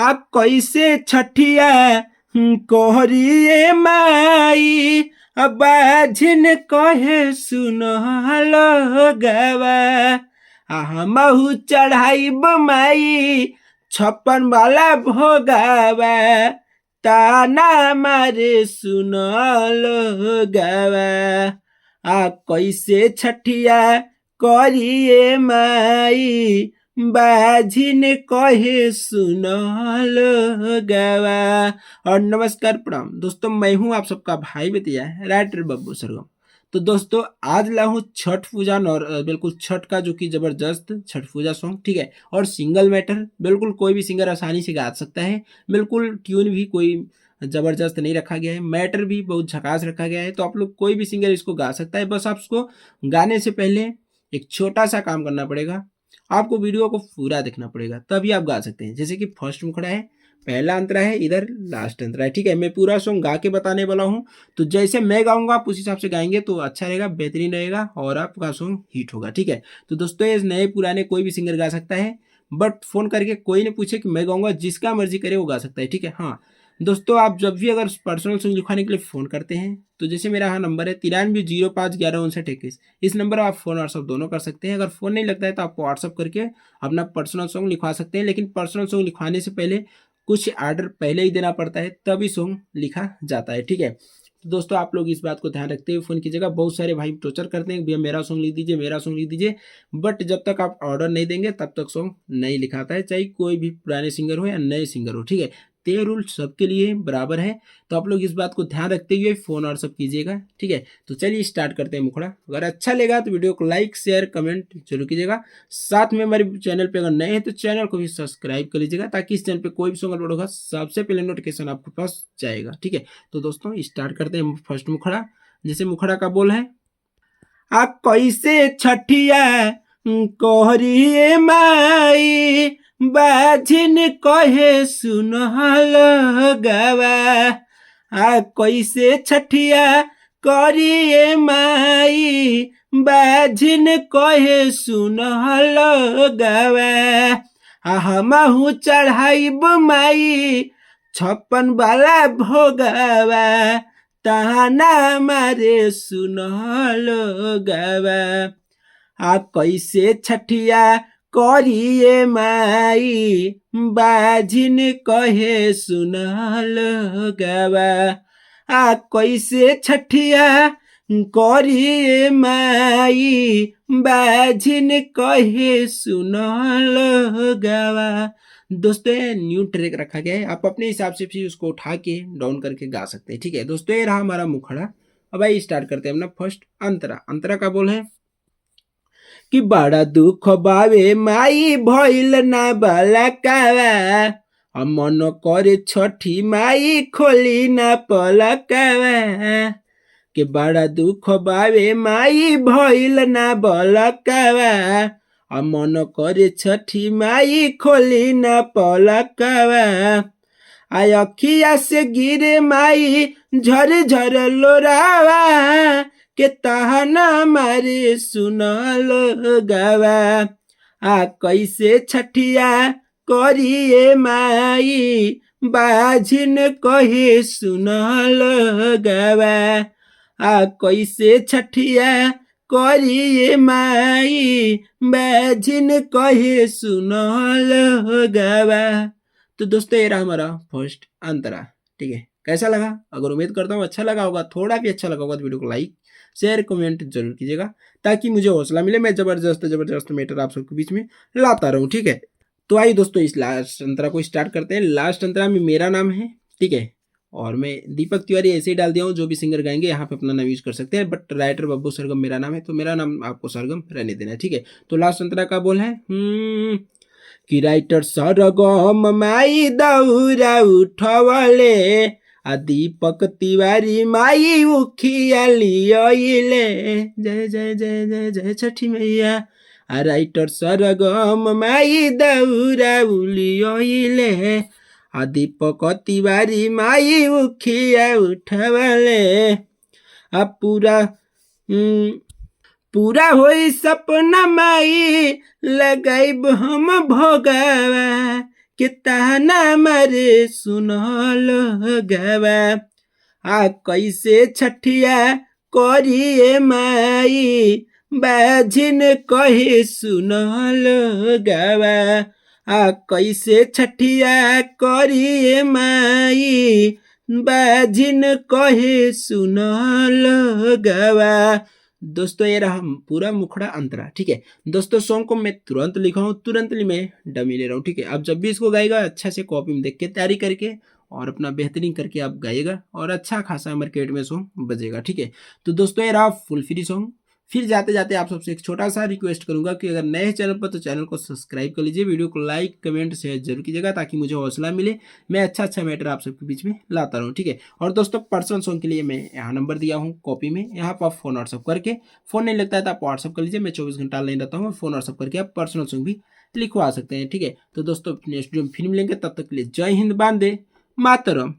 आ कैसे छठिया कोहरिए माई बाझिन कहे सुनलो गवा हमहू चढ़ाई माई 56 वाला भोगावा ताना मारे सुनलो गवा कैसे छठिया करिए माई बाझिन कहे सुनलो गवा। और नमस्कार प्रणाम दोस्तों, मैं हूं आप सबका भाई बेतिया राइटर बब्बू सरगम। तो दोस्तों आज ला हूँ छठ पूजा और बिल्कुल छठ का जो कि जबरदस्त छठ पूजा सॉन्ग, ठीक है, और सिंगल मैटर बिल्कुल कोई भी सिंगर आसानी से गा सकता है। बिल्कुल ट्यून भी कोई जबरदस्त नहीं रखा गया है, मैटर भी बहुत झकास रखा गया है। तो आप लोग कोई भी सिंगर इसको गा सकता है। बस आपको गाने से पहले एक छोटा सा काम करना पड़ेगा, आपको वीडियो को पूरा देखना पड़ेगा, तभी आप गा सकते हैं। जैसे कि फर्स्ट मुखड़ा है, पहला अंतरा है, इधर लास्ट अंतरा है, ठीक है। मैं पूरा सॉन्ग गा के बताने वाला हूँ, तो जैसे मैं गाऊंगा आप उस हिसाब से गाएंगे तो अच्छा रहेगा, बेहतरीन रहेगा और आपका सॉन्ग हिट होगा, ठीक है। तो दोस्तों ये नए पुराने कोई भी सिंगर गा सकता है, बट फोन करके कोई नहीं पूछे कि मैं गाऊंगा, जिसका मर्जी करे वो गा सकता है, ठीक है। हाँ दोस्तों, आप जब भी अगर पर्सनल सॉन्ग लिखवाने के लिए फ़ोन करते हैं तो जैसे मेरा यहाँ नंबर है 9305115921, इस नंबर पर आप फ़ोन व्हाट्सअप दोनों कर सकते हैं। अगर फ़ोन नहीं लगता है तो आप व्हाट्सअप करके अपना पर्सनल सॉन्ग लिखवा सकते हैं, लेकिन पर्सनल सॉन्ग लिखवाने से पहले कुछ आर्डर पहले ही देना पड़ता है, तभी सॉन्ग लिखा जाता है, ठीक है। तो दोस्तों आप लोग इस बात को ध्यान रखते हुए फ़ोन कीजिएगा। बहुत सारे भाई टोचर करते हैं, भैया मेरा सॉन्ग लिख दीजिए, मेरा सॉन्ग लिख दीजिए, बट जब तक आप ऑर्डर नहीं देंगे तब तक सॉन्ग नहीं लिखाता है, चाहे कोई भी पुराने सिंगर हो या नए सिंगर हो, ठीक है। तो ये रूल सबके लिए बराबर है, तो आप लोग इस बात को ध्यान रखते हुए फ़ोन और सब कीजिएगा, ठीक है। तो चलिए स्टार्ट करते हैं मुखड़ा। अगर अच्छा लगा तो वीडियो को लाइक शेयर कमेंट जरूर कीजिएगा। साथ में हमारे चैनल पे अगर नए हैं तो चैनल को भी सब्सक्राइब कर लीजिएगा, ताकि इस चैनल पे कोई भी सॉन्ग अपलोड होगा सबसे पहले नोटिफिकेशन आपके पास जाएगा, ठीक है। तो दोस्तों स्टार्ट करते हैं फर्स्ट मुखड़ा। जैसे मुखड़ा का बोल है, आ कैसे छठिया कोहरिए माई बाझिन कहे सुनल गवा कैसे छठिया करिए माई बाझिन कहे सुनल गवा हमहू चढ़ाइब माई 56 वाला भोगवा ताना मारे सुनल गवा कैसे छठिया करिए माई बाझिन कहे सुनल गवा कैसे छठिया करिए माई बाझिन कहे सुनल गवा। दोस्तों ये न्यू ट्रैक रखा गया है, आप अपने हिसाब से भी उसको उठा के डाउन करके गा सकते हैं, ठीक है। दोस्तों ये रहा हमारा मुखड़ा। अब आइए स्टार्ट करते हैं अपना फर्स्ट अंतरा। अंतरा का बोल है कि बड़ा दुख बावे माई भइल ना बलकावा मन करे छठी माई खोली ना पलकावा कि बड़ा दुख बावे माई भइल ना बलकावा मन करे छठी माई खोली ना पलकावा अखिया से गिरे माई झर झर लोरावा के ताना मारे सुनल गवा कैसे छठिया करिए माई बाझिन कहे सुनल गवा कैसे छठिया करिए माई बाझिन कहे सुनल गवा। तो दोस्तों ये रहा हमारा फर्स्ट अंतरा, ठीक है। कैसा लगा? अगर उम्मीद करता हूँ अच्छा लगा होगा, थोड़ा भी अच्छा लगा होगा तो वीडियो को लाइक शेयर कमेंट जरूर कीजिएगा, ताकि मुझे हौसला मिले, मैं जबरदस्त मैटर आप सबके बीच में लाता रहूँ, ठीक है। तो आइए दोस्तों इस लास्ट अंतरा को स्टार्ट करते हैं। लास्ट अंतरा में मेरा नाम है, ठीक है, और मैं दीपक तिवारी ऐसे ही डाल दिया हूँ, जो भी सिंगर गाएंगे यहाँ पे अपना नाम यूज कर सकते हैं, बट राइटर बब्बू सरगम मेरा नाम है, तो मेरा नाम आपको सरगम रहने देना है, ठीक है। तो लास्ट अंतरा का बोल है कि राइटर सरगम माई दौरा उठवले दीपक तिवारी माई उखिया लियले जय जय जय जय जय छठी मैया राइटर सरगम माई दौरा उलियले दीपक तिवारी माई उखिया उठवले पूरा होई सपना माई लगाइब हम भोगावा के ताना मारे सुनल गवा कैसे छठिया करिए माई बाझिन कहे सुनल गवा कैसे छठिया करिए माई बाझिन कहे सुनल गवा। दोस्तों ये रहा पूरा मुखड़ा अंतरा। ठीक है दोस्तों, सॉन्ग को मैं तुरंत लिखा हूँ, तुरंत मैं डमी ले रहा हूँ। ठीक है, आप जब भी इसको गाएगा अच्छा से कॉपी में देख के तैयारी करके और अपना बेहतरीन करके आप गाइएगा और अच्छा खासा मार्केट में सॉन्ग बजेगा। ठीक है, तो दोस्तों ये रहा फुल फ्री सॉन्ग। फिर जाते जाते आप सबसे एक छोटा सा रिक्वेस्ट करूंगा कि अगर नए चैनल पर तो चैनल को सब्सक्राइब कर लीजिए, वीडियो को लाइक कमेंट शेयर जरूर कीजिएगा ताकि मुझे हौसला मिले, मैं अच्छा मैटर आप सबके बीच में लाता रहूँ। ठीक है, और दोस्तों पर्सनल सॉन्ग के लिए मैं यहाँ नंबर दिया हूँ कॉपी में, यहाँ पर आप फोन व्हाट्सअप करके, फोन नहीं लगता है तो आप व्हाट्सअप कर लीजिए, मैं 24 घंटा लाइन रहता हूँ, फोन व्हाट्सअप करके आप पर्सनल सॉन्ग भी लिखवा सकते हैं। ठीक है, तो दोस्तों नेक्स्ट वीडियो में फिर मिलेंगे, तब तक के लिए जय हिंद, वंदे मातरम।